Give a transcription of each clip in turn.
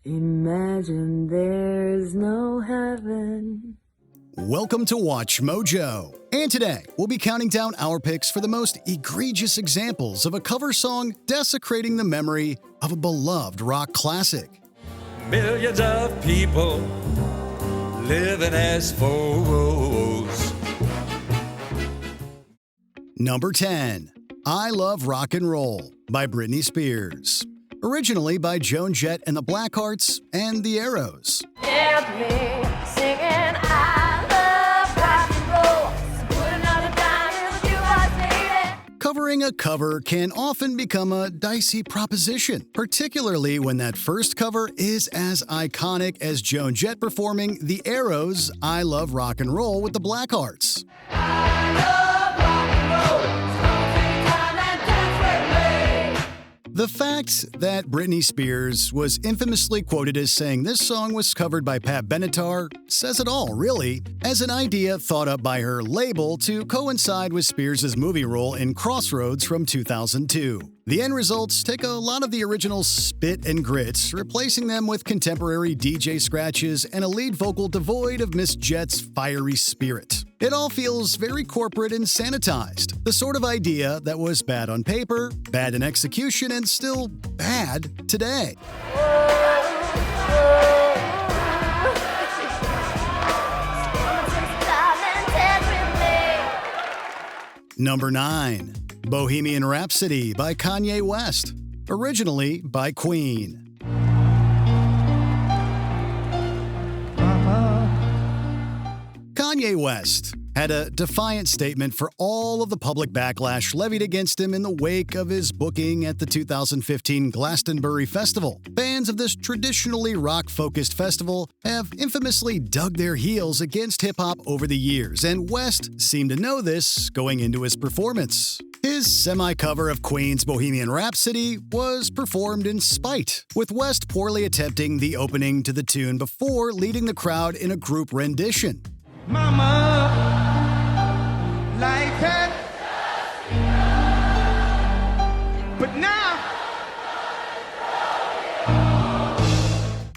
Imagine there's no heaven. Welcome to Watch Mojo. And today, we'll be counting down our picks for the most egregious examples of a cover song desecrating the memory of a beloved rock classic. Millions of people living as foes. Number 10. I Love Rock and Roll by Britney Spears. Originally by Joan Jett and the Blackhearts and the Arrows. Help me singing I love rock and roll. So put another dime in the jukebox, baby. Covering a cover can often become a dicey proposition, particularly when that first cover is as iconic as Joan Jett performing the Arrows' I Love Rock and Roll with the Blackhearts. I love rock and roll. So take time and dance with me. The fact that Britney Spears was infamously quoted as saying this song was covered by Pat Benatar says it all, really, as an idea thought up by her label to coincide with Spears' movie role in Crossroads from 2002. The end results take a lot of the original spit and grits, replacing them with contemporary DJ scratches and a lead vocal devoid of Miss Jett's fiery spirit. It all feels very corporate and sanitized, the sort of idea that was bad on paper, bad in execution, and still bad today. Number 9. Bohemian Rhapsody by Kanye West. Originally by Queen. Kanye West had a defiant statement for all of the public backlash levied against him in the wake of his booking at the 2015 Glastonbury Festival. Fans of this traditionally rock-focused festival have infamously dug their heels against hip-hop over the years, and West seemed to know this going into his performance. His semi-cover of Queen's Bohemian Rhapsody was performed in spite, with West poorly attempting the opening to the tune before leading the crowd in a group rendition. Mama, like that. But now,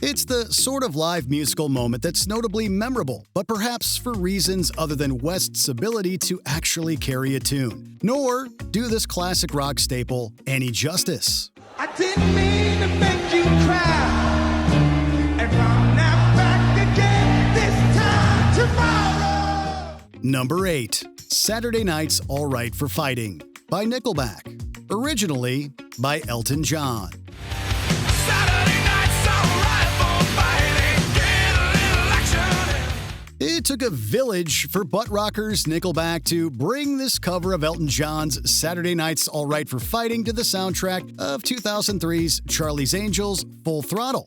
it's the sort of live musical moment that's notably memorable, but perhaps for reasons other than West's ability to actually carry a tune, nor do this classic rock staple any justice. I didn't mean to make you cry. And I'm now back again this time tomorrow. Number 8. Saturday Night's All Right for Fighting by Nickelback. Originally by Elton John. Saturday night's alright for fighting, get a little action. It took a village for butt rockers Nickelback to bring this cover of Elton John's Saturday Night's All Right for Fighting to the soundtrack of 2003's Charlie's Angels' Full Throttle.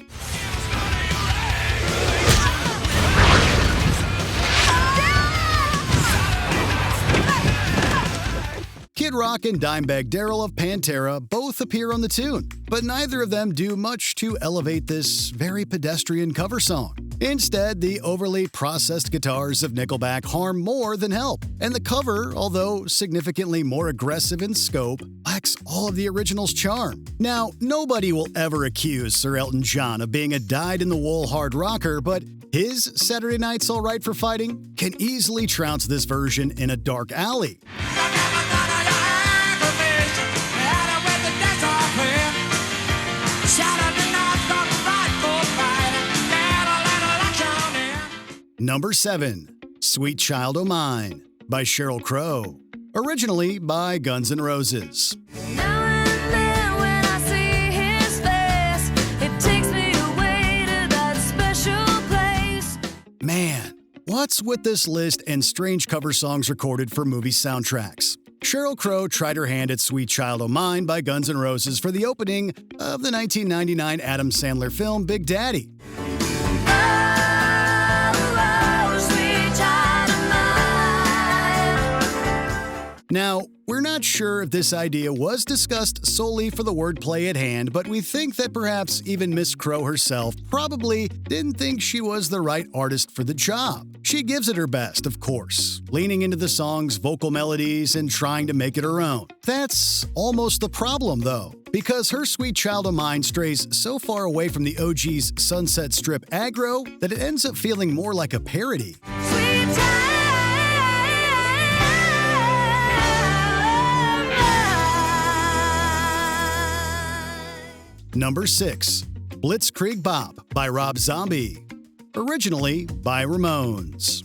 Kid Rock and Dimebag Darrell of Pantera both appear on the tune, but neither of them do much to elevate this very pedestrian cover song. Instead, the overly processed guitars of Nickelback harm more than help, and the cover, although significantly more aggressive in scope, lacks all of the original's charm. Now, nobody will ever accuse Sir Elton John of being a dyed-in-the-wool hard rocker, but his Saturday Night's All Right for Fighting can easily trounce this version in a dark alley. Number 7. Sweet Child O' Mine by Sheryl Crow. Originally by Guns N' Roses. Now and then when I see his face, it takes me away to that special place. Man, what's with this list and strange cover songs recorded for movie soundtracks? Sheryl Crow tried her hand at Sweet Child O' Mine by Guns N' Roses for the opening of the 1999 Adam Sandler film Big Daddy. Now, we're not sure if this idea was discussed solely for the wordplay at hand, but we think that perhaps even Miss Crow herself probably didn't think she was the right artist for the job. She gives it her best, of course, leaning into the song's vocal melodies and trying to make it her own. That's almost the problem, though. because Her Sweet Child O' Mine strays so far away from the OG's Sunset Strip aggro that it ends up feeling more like a parody. Sweet Number 6. Blitzkrieg Bop by Rob Zombie. Originally by Ramones.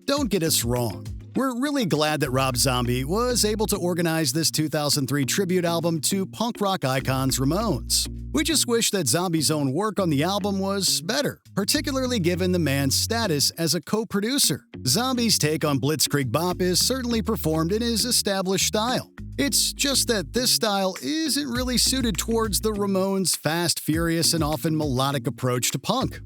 Don't get us wrong. We're really glad that Rob Zombie was able to organize this 2003 tribute album to punk rock icons Ramones. We just wish that Zombie's own work on the album was better, particularly given the man's status as a co-producer. Zombie's take on Blitzkrieg Bop is certainly performed in his established style. It's just that this style isn't really suited towards the Ramones' fast, furious, and often melodic approach to punk.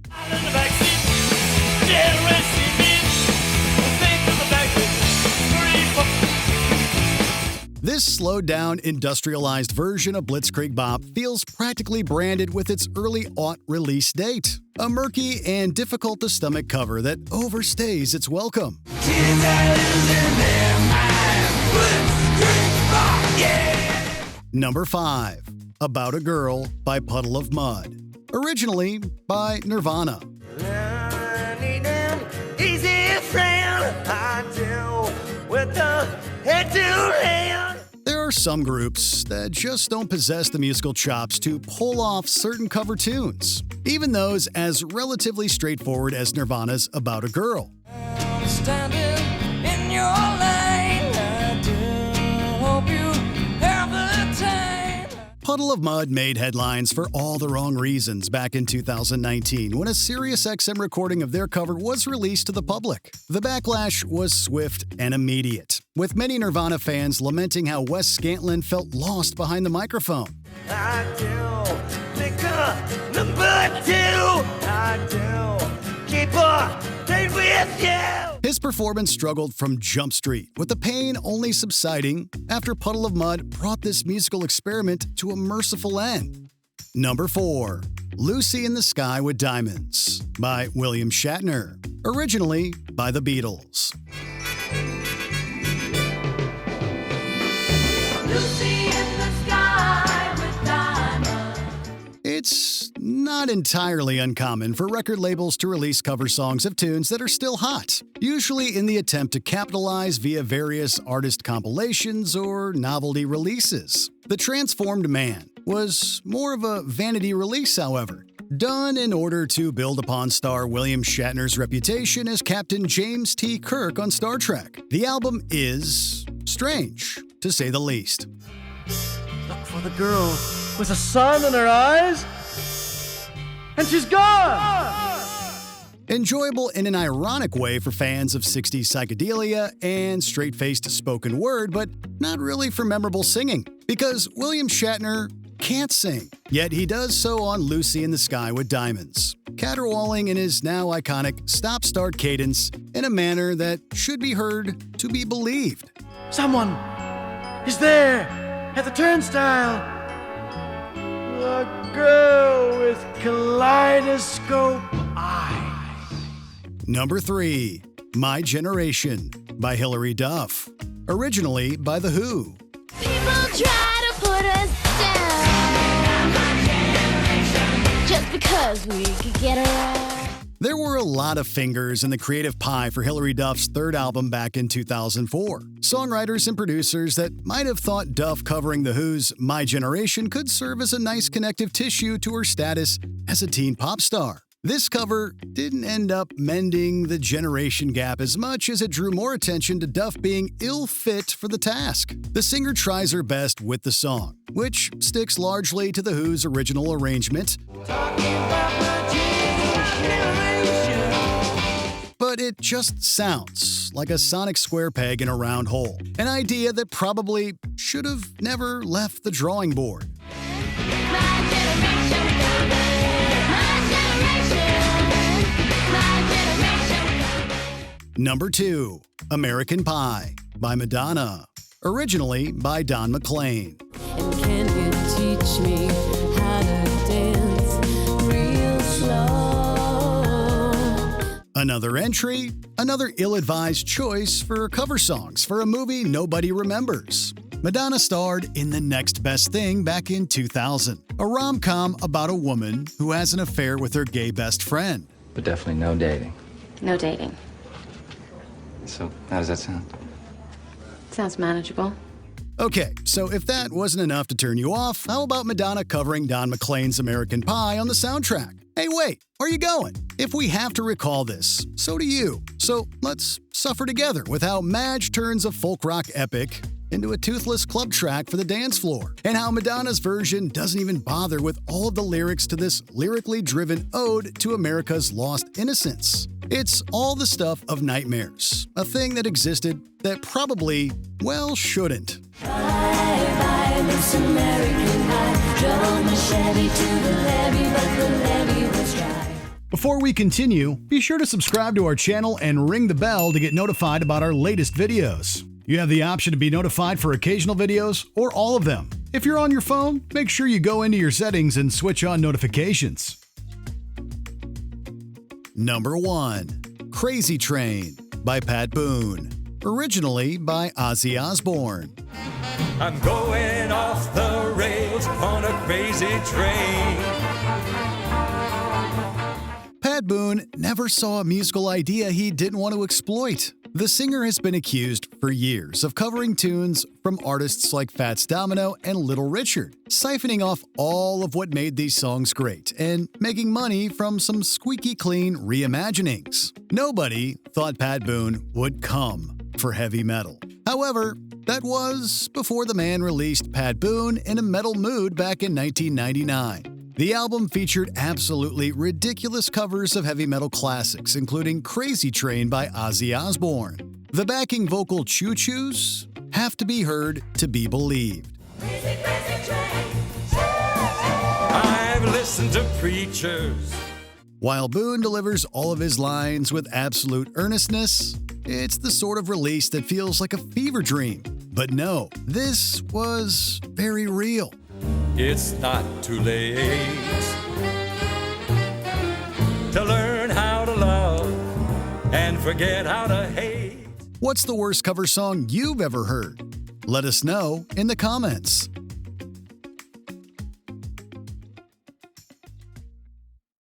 This slowed-down, industrialized version of Blitzkrieg Bop feels practically branded with its early aught release date. A murky and difficult-to-stomach cover that overstays its welcome. Number 5. About a Girl by Puddle of Mud. Originally by Nirvana. There are some groups that just don't possess the musical chops to pull off certain cover tunes, even those as relatively straightforward as Nirvana's About a Girl. standing in your lane. I do hope you have the time. Puddle of Mud made headlines for all the wrong reasons back in 2019 when a SiriusXM recording of their cover was released to the public. The backlash was swift and immediate, with many Nirvana fans lamenting how Wes Scantlin felt lost behind the microphone. I do pick up number 2. I do keep up date with you. His performance struggled from Jump Street, with the pain only subsiding after Puddle of Mud brought this musical experiment to a merciful end. Number 4. Lucy in the Sky with Diamonds by William Shatner. Originally by the Beatles. Lucy in the sky with diamonds. It's not entirely uncommon for record labels to release cover songs of tunes that are still hot, usually in the attempt to capitalize via various artist compilations or novelty releases. The Transformed Man was more of a vanity release, however, done in order to build upon star William Shatner's reputation as Captain James T. Kirk on Star Trek. The album is strange, to say the least. Look for the girl with the sun in her eyes, and she's gone! Enjoyable in an ironic way for fans of 60s psychedelia and straight-faced spoken word, but not really for memorable singing, because William Shatner can't sing, yet he does so on Lucy in the Sky with Diamonds, caterwauling in his now iconic stop-start cadence in a manner that should be heard to be believed. Someone is there at the turnstile. A girl with kaleidoscope eyes. Number 3. My Generation by Hilary Duff. Originally by The Who. People try to put us down just because we could get around. There were a lot of fingers in the creative pie for Hilary Duff's third album back in 2004. Songwriters and producers that might have thought Duff covering The Who's My Generation could serve as a nice connective tissue to her status as a teen pop star. This cover didn't end up mending the generation gap as much as it drew more attention to Duff being ill-fit for the task. The singer tries her best with the song, which sticks largely to The Who's original arrangement, but it just sounds like a sonic square peg in a round hole, an idea that probably should have never left the drawing board. My generation, baby. My generation. Number 2. American Pie by Madonna. Originally by Don McLean. And can you teach me how to dance real slow? Another entry, another ill-advised choice for cover songs for a movie nobody remembers. Madonna starred in The Next Best Thing back in 2000, a rom-com about a woman who has an affair with her gay best friend. But definitely no dating. No dating. So, how does that sound? Sounds manageable. Okay, so if that wasn't enough to turn you off, how about Madonna covering Don McLean's American Pie on the soundtrack? Hey, wait, where are you going? If we have to recall this, so do you. So let's suffer together with how Madge turns a folk rock epic into a toothless club track for the dance floor, and how Madonna's version doesn't even bother with all of the lyrics to this lyrically driven ode to America's lost innocence. It's all the stuff of nightmares, a thing that existed that probably, well, shouldn't. Bye, Miss American Pie. Drove my Chevy to the levee, but the levee was dry. Before we continue, be sure to subscribe to our channel and ring the bell to get notified about our latest videos. You have the option to be notified for occasional videos or all of them. If you're on your phone, make sure you go into your settings and switch on notifications. Number 1. Crazy Train by Pat Boone. Originally by Ozzy Osbourne. I'm going off the rails on a crazy train. Pat Boone never saw a musical idea he didn't want to exploit. The singer has been accused for years of covering tunes from artists like Fats Domino and Little Richard, siphoning off all of what made these songs great and making money from some squeaky clean reimaginings. Nobody thought Pat Boone would come for heavy metal. However, that was before the man released Pat Boone in a Metal Mood back in 1999. The album featured absolutely ridiculous covers of heavy metal classics, including Crazy Train by Ozzy Osbourne. The backing vocal choo-choos have to be heard to be believed. Crazy, crazy train. I've listened to preachers. While Boone delivers all of his lines with absolute earnestness, it's the sort of release that feels like a fever dream. But no, this was very real. It's not too late to learn how to love and forget how to hate. What's the worst cover song you've ever heard? Let us know in the comments.